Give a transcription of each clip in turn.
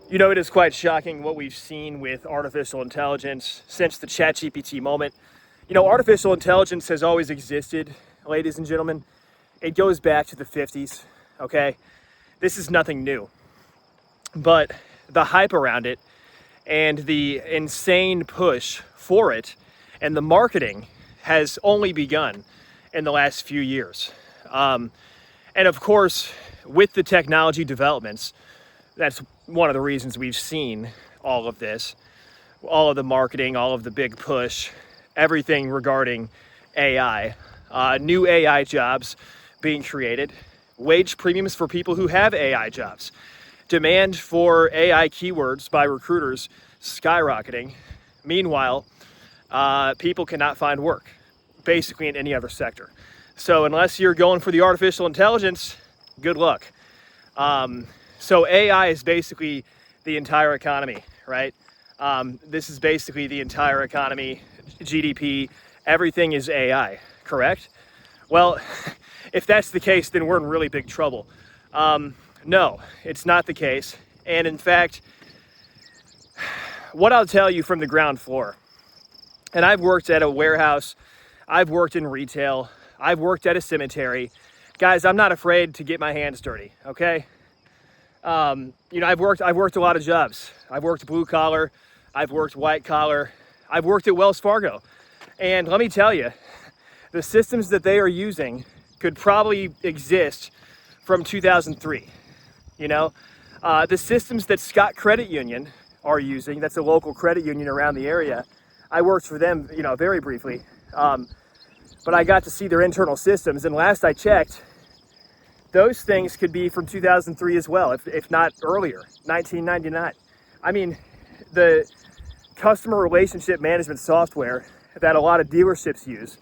You know, it is quite shocking what we've seen with artificial intelligence since the ChatGPT moment. You know, artificial intelligence has always existed, ladies and gentlemen. It goes back to the 50s, okay? This is nothing new. But the hype around it and the insane push for it and the marketing has only begun in the last few years. And of course, with the technology developments, that's one of the reasons we've seen all of this, all of the marketing, all of the big push, everything regarding AI, new AI jobs being created, wage premiums for people who have AI jobs, demand for AI keywords by recruiters skyrocketing. Meanwhile, people cannot find work, basically in any other sector. So unless you're going for the artificial intelligence, good luck. So AI is basically the entire economy, right? This is basically the entire economy, GDP, everything is AI, correct? Well, if that's the case, then we're in really big trouble. No, it's not the case. And in fact, what I'll tell you from the ground floor, and I've worked at a warehouse, I've worked in retail, I've worked at a cemetery. Guys, I'm not afraid to get my hands dirty, okay? You know, I've worked a lot of jobs. I've worked blue collar, I've worked white collar, I've worked at Wells Fargo. And let me tell you, the systems that they are using could probably exist from 2003. You know, the systems that Scott Credit Union are using, that's a local credit union around the area. I worked for them, you know, very briefly. But I got to see their internal systems. And last I checked, those things could be from 2003 as well, if not earlier, 1999. I mean, the customer relationship management software that a lot of dealerships use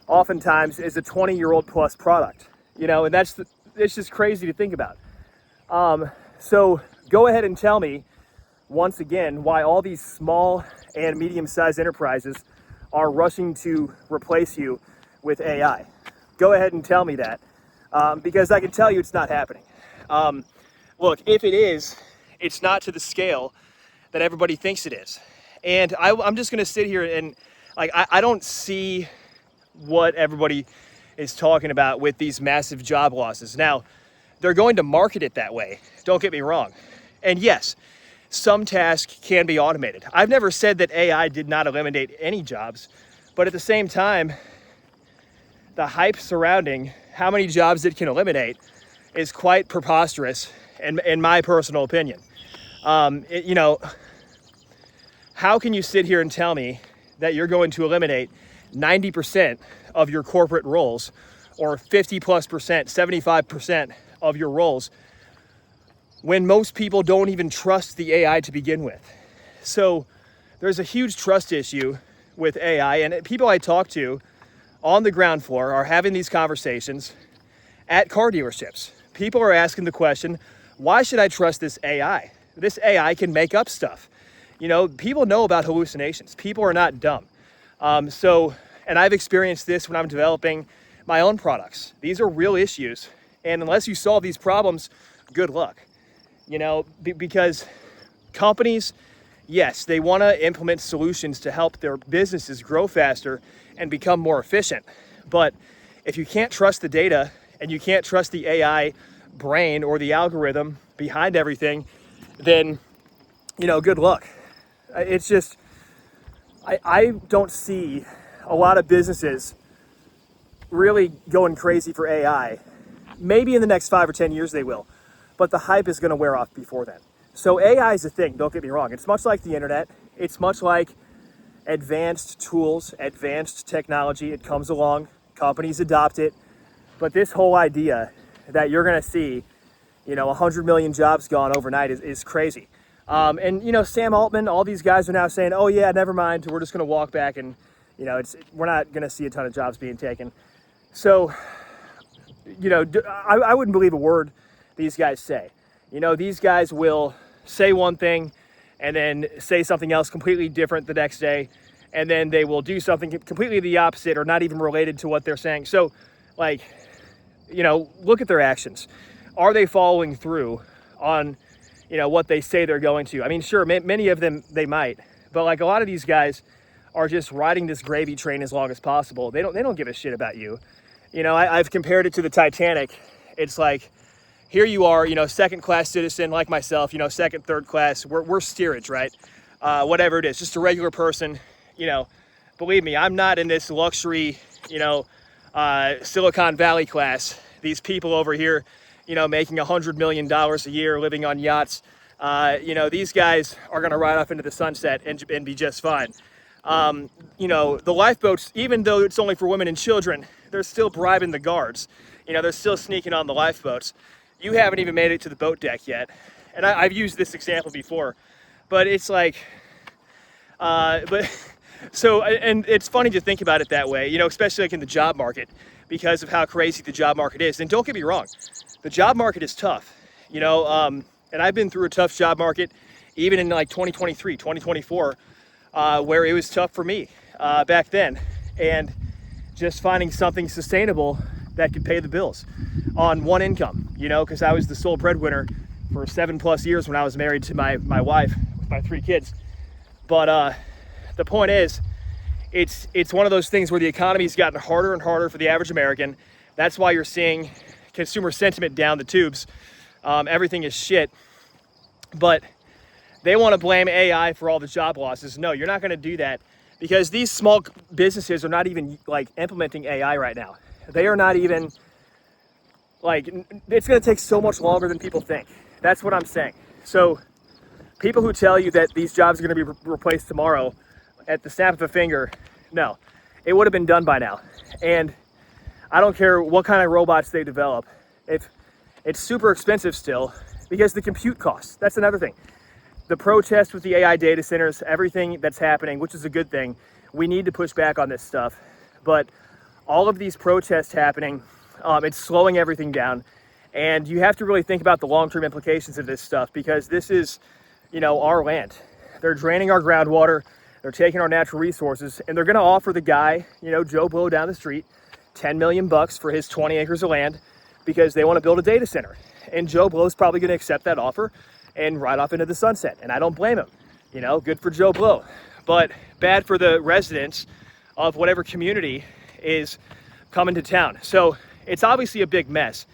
oftentimes is a 20-year-old plus product, you know, and it's just crazy to think about. So go ahead and tell me once again why all these small and medium-sized enterprises are rushing to replace you with AI. Go ahead and tell me that. Because I can tell you it's not happening. Look, if it is, it's not to the scale that everybody thinks it is. And I'm just going to sit here and I don't see what everybody is talking about with these massive job losses. Now, they're going to market it that way. Don't get me wrong. And yes, some tasks can be automated. I've never said that AI did not eliminate any jobs, but at the same time, the hype surrounding how many jobs it can eliminate is quite preposterous in my personal opinion. You know, how can you sit here and tell me that you're going to eliminate 90% of your corporate roles or 50+%, 75% of your roles when most people don't even trust the AI to begin with? So there's a huge trust issue with AI, and people I talk to on the ground floor are having these conversations at car dealerships. People are asking the question, why should I trust this AI? This AI can make up stuff. You know, people know about hallucinations. People are not dumb. And I've experienced this when I'm developing my own products. These are real issues. And unless you solve these problems, good luck. You know, because companies, yes, they want to implement solutions to help their businesses grow faster and become more efficient. But if you can't trust the data and you can't trust the AI brain or the algorithm behind everything, then, you know, good luck. It's just, I don't see a lot of businesses really going crazy for AI. Maybe in the next 5 or 10 years they will, but the hype is going to wear off before then. So AI is a thing, don't get me wrong. It's much like the internet. It's much like advanced tools, advanced technology. It comes along, companies adopt it. But this whole idea that you're going to see, you know, 100 million jobs gone overnight is crazy. And, you know, Sam Altman, all these guys are now saying, oh, yeah, never mind. We're just going to walk back and, you know, we're not going to see a ton of jobs being taken. So, you know, I wouldn't believe a word these guys say. You know, these guys will say one thing and then say something else completely different the next day. And then they will do something completely the opposite or not even related to what they're saying. So, like, you know, look at their actions. Are they following through on, what they say they're going to. I mean, sure, many of them, they might, but like a lot of these guys are just riding this gravy train as long as possible. They don't give a shit about you. I've compared it to the Titanic. It's like, here you are, second class citizen like myself, second, third class, we're steerage, right? Whatever it is, just a regular person, believe me, I'm not in this luxury, Silicon Valley class. These people over here, making $100 million a year, living on yachts, these guys are going to ride off into the sunset and be just fine. The lifeboats, even though it's only for women and children, they're still bribing the guards. They're still sneaking on the lifeboats. You haven't even made it to the boat deck yet. And I've used this example before, but it's like, and it's funny to think about it that way, especially like in the job market, because of how crazy the job market is. And don't get me wrong, the job market is tough, and I've been through a tough job market, even in like 2023, 2024, where it was tough for me back then. And just finding something sustainable that could pay the bills on one income, because I was the sole breadwinner for 7+ years when I was married to my wife with my 3 kids. But the point is, it's one of those things where the economy's gotten harder and harder for the average American. That's why you're seeing consumer sentiment down the tubes. Everything is shit. But they want to blame AI for all the job losses. No, you're not going to do that, because these small businesses are not even like implementing AI right now. They are not even like, it's going to take so much longer than people think. That's what I'm saying. So people who tell you that these jobs are going to be replaced tomorrow at the snap of a finger, no, it would have been done by now. And I don't care what kind of robots they develop. It's super expensive still, because the compute costs, that's another thing. The protest with the AI data centers, everything that's happening, which is a good thing. We need to push back on this stuff. But all of these protests happening, it's slowing everything down. And you have to really think about the long-term implications of this stuff, because this is, our land. They're draining our groundwater, they're taking our natural resources, and they're gonna offer the guy, Joe Blow down the street, $10 million for his 20 acres of land, because they wanna build a data center. And Joe Blow's probably gonna accept that offer and ride off into the sunset. And I don't blame him, good for Joe Blow. But bad for the residents of whatever community is coming to town. So it's obviously a big mess,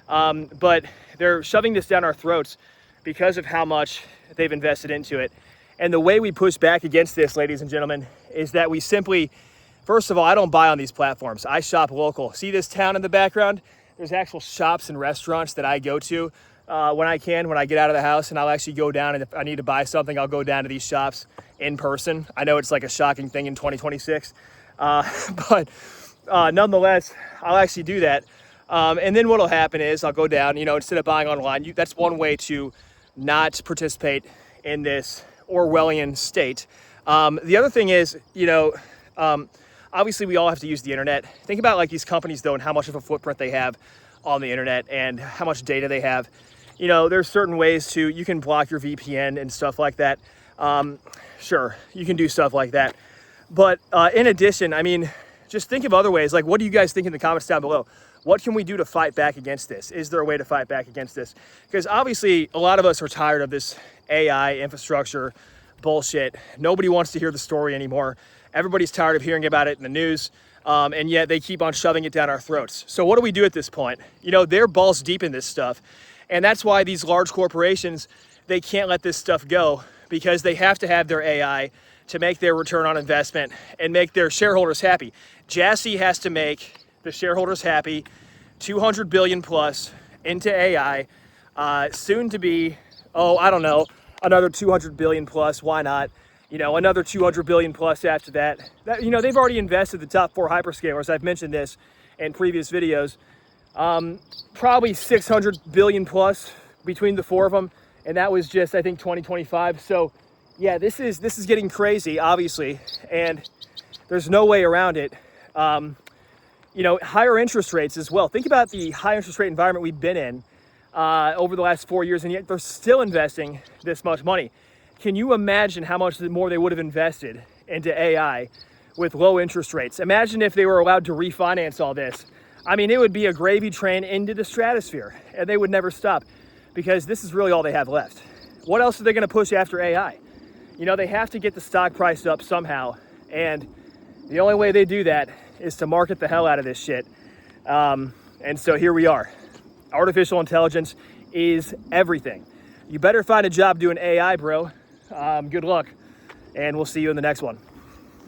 but they're shoving this down our throats because of how much they've invested into it. And the way we push back against this, ladies and gentlemen, is that we simply, first of all, I don't buy on these platforms. I shop local. See this town in the background? There's actual shops and restaurants that I go to when I get out of the house, and I'll actually go down, and if I need to buy something, I'll go down to these shops in person. I know it's like a shocking thing in 2026, but nonetheless, I'll actually do that. And then what'll happen is I'll go down, instead of buying online, that's one way to not participate in this Orwellian state. The other thing is, obviously we all have to use the internet. Think about like these companies though, and how much of a footprint they have on the internet and how much data they have. There's certain ways you can block your VPN and stuff like that. Sure, you can do stuff like that. But in addition, I mean, just think of other ways. Like, what do you guys think in the comments down below? What can we do to fight back against this? Is there a way to fight back against this? Because obviously a lot of us are tired of this AI infrastructure bullshit. Nobody wants to hear the story anymore. Everybody's tired of hearing about it in the news. And yet they keep on shoving it down our throats. So what do we do at this point? They're balls deep in this stuff. And that's why these large corporations, they can't let this stuff go, because they have to have their AI to make their return on investment and make their shareholders happy. Jassy has to make the shareholders happy, 200 billion plus into AI, soon to be, I don't know, another 200 billion plus, why not? Another 200 billion plus after that. They've already invested the top 4 hyperscalers. I've mentioned this in previous videos. Probably 600 billion plus between the 4 of them. And that was just, I think, 2025. So yeah, this is getting crazy, obviously, and there's no way around it. Higher interest rates as well. Think about the high interest rate environment we've been in over the last 4 years, and yet they're still investing this much money. Can you imagine how much more they would have invested into AI with low interest rates? Imagine if they were allowed to refinance all this. I mean, it would be a gravy train into the stratosphere, and they would never stop, because this is really all they have left. what else are they going to push after AI? You know, they have to get the stock price up somehow. And the only way they do that is to market the hell out of this shit. And so here we are. Artificial intelligence is everything. You better find a job doing AI, bro. Good luck, and we'll see you in the next one.